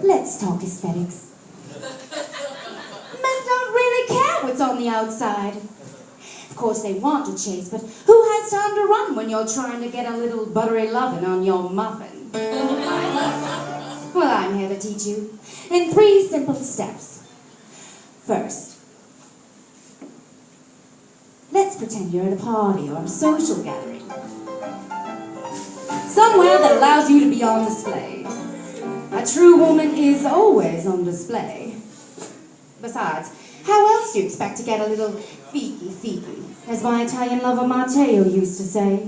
Let's talk aesthetics. Men don't really care what's on the outside. Of course they want to chase, but who has time to run when you're trying to get a little buttery lovin' on your muffin? Well, I'm here to teach you in 3 simple steps. First, let's pretend you're at a party or a social gathering. Somewhere that allows you to be on display. A true woman is always on display. Besides, how else do you expect to get a little fiki, as my Italian lover Matteo used to say?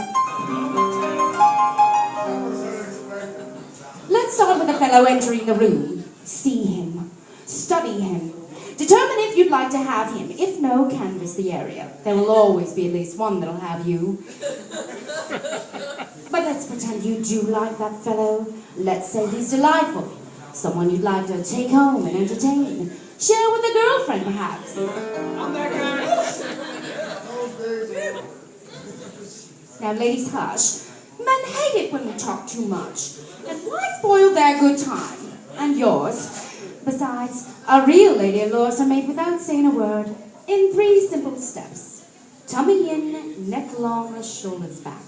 Let's start with a fellow entering the room. See him. Study him. Determine if you'd like to have him. If no, canvass the area. There will always be at least one that'll have you. But let's pretend you do like that fellow. Let's say he's delightful. Someone you'd like to take home and entertain. Share with a girlfriend, perhaps. Now, ladies, hush. Men hate it when we talk too much. And why spoil their good time? And yours. Besides, a real lady allures her mate without saying a word. In 3 simple steps. Tummy in, neck long, shoulders back.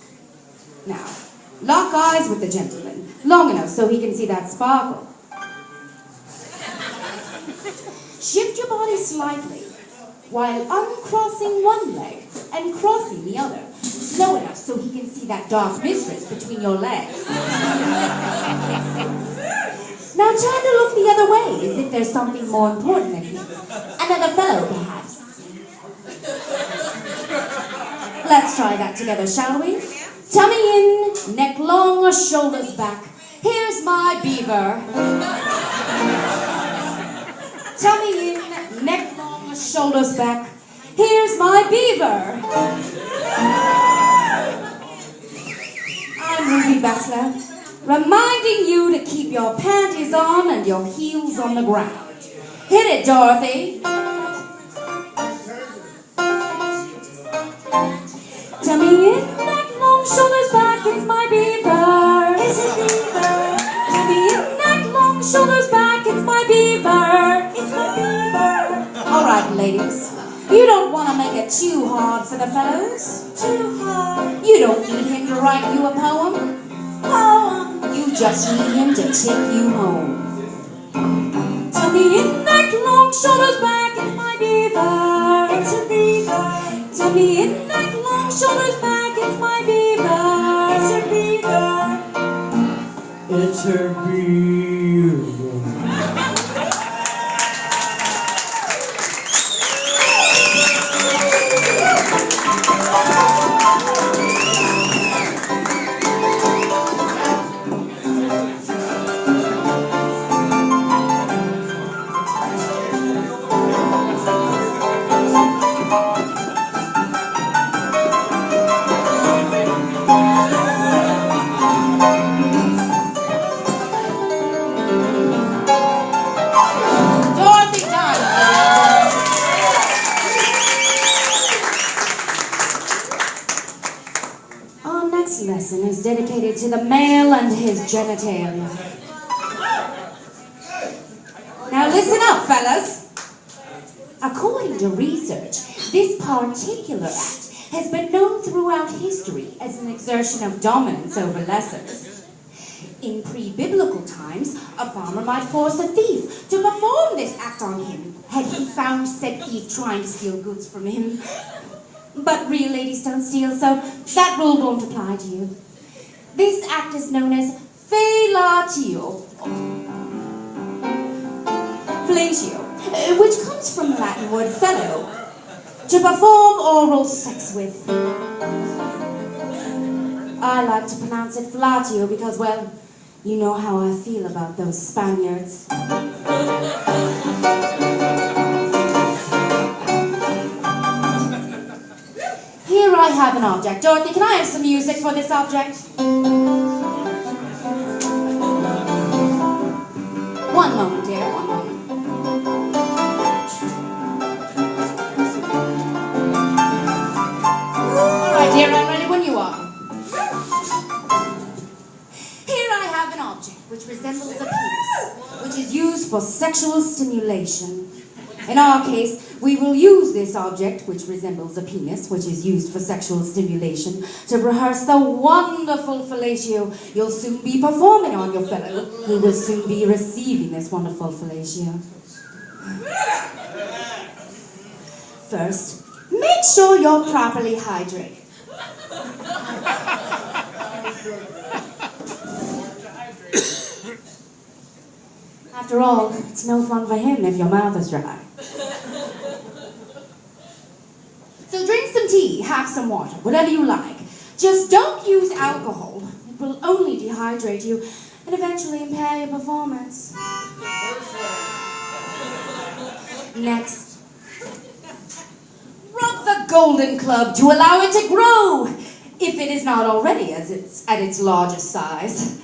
Now, lock eyes with the gentleman. Long enough so he can see that sparkle. Shift your body slightly while uncrossing one leg and crossing the other. Slow enough so he can see that dark mistress between your legs. Now turn to look the other way as if there's something more important than him. Another fellow, perhaps. Let's try that together, shall we? Tummy in, neck long, shoulders back. Here's my beaver. Tummy in, neck long, shoulders back. Here's my beaver. I'm Ruby Besler, reminding you to keep your panties on and your heels on the ground. Hit it, Dorothy. Tummy in, neck long, shoulders back. It's my beaver. It's a beaver. Tummy in, neck long, shoulders back. It's my beaver. It's my beaver. All right, ladies. You don't want to make it too hard for the fellows. Too hard. You don't need him to write you a poem. You just need him to take you home. Tummy in, neck long, shoulders back. It's my beaver. It's a beaver. Tummy in, neck long, shoulders back. It's my beaver. It's a beaver. It's her beaver. Lesson is dedicated to the male and his genitalia. Now listen up, fellas. According to research, this particular act has been known throughout history as an exertion of dominance over lessers. In pre-biblical times, a farmer might force a thief to perform this act on him, had he found said thief trying to steal goods from him. But real ladies don't steal, so that rule won't apply to you. This act is known as fellatio. Fellatio, which comes from the Latin word fellow, to perform oral sex with. I like to pronounce it fellatio because, well, you know how I feel about those Spaniards. Here I have an object. Dorothy, can I have some music for this object? One moment, dear, one moment. All right, dear, I'm ready when you are. Here I have an object. object which resembles a penis, which is used for sexual stimulation. In our case, we will use this object, which resembles a penis, which is used for sexual stimulation, to rehearse the wonderful fellatio you'll soon be performing on your fellow, who will soon be receiving this wonderful fellatio. First, make sure you're properly hydrated. After all, it's no fun for him if your mouth is dry. So drink some tea, have some water, whatever you like. Just don't use alcohol. It will only dehydrate you and eventually impair your performance. Next, rub the golden club to allow it to grow, if it is not already at its largest size.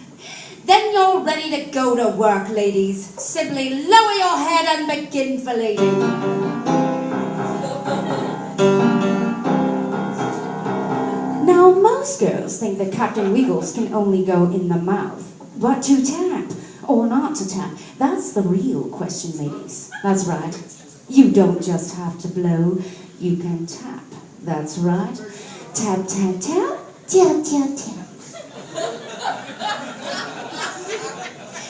Then you're ready to go to work, ladies. Simply lower your head and begin fellating. Now, most girls think that Captain Wiggles can only go in the mouth. But to tap, or not to tap, that's the real question, ladies. That's right. You don't just have to blow, you can tap. That's right. Tap, tap, tap, tap, tap, tap.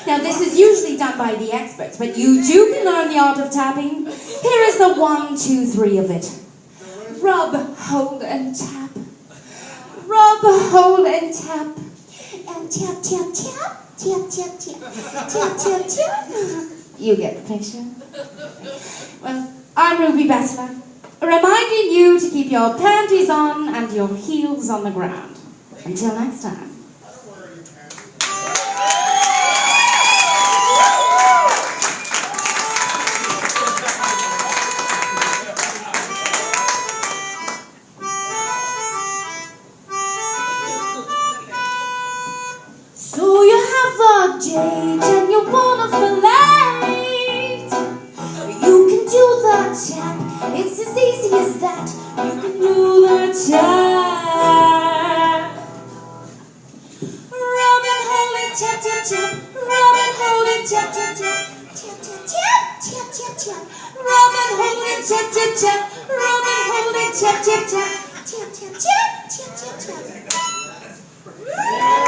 Now, this is usually done by the experts, but you too can learn the art of tapping. Here is the 1, 2, 3 of it. Rub, hold, and tap. Rub, hold, and tap. And tap, tap, tap. Tap, tap, tap. Tap, tap, tap. You get the picture. Well, I'm Ruby Besler, reminding you to keep your panties on and your heels on the ground. Until next time. So you have a date and you wanna fellate. You can do the tap, it's as easy as that. You can do the tap. Rub and hold it, tap, tap, tap. Rub and hold it, tap, tap, tap. Tap, tap, tap, tap, tap, tap. Rub and hold it, tap, tap, tap. Rub and hold it, tap, tap, tap. Tap, tap, tap, tap, tap, tap.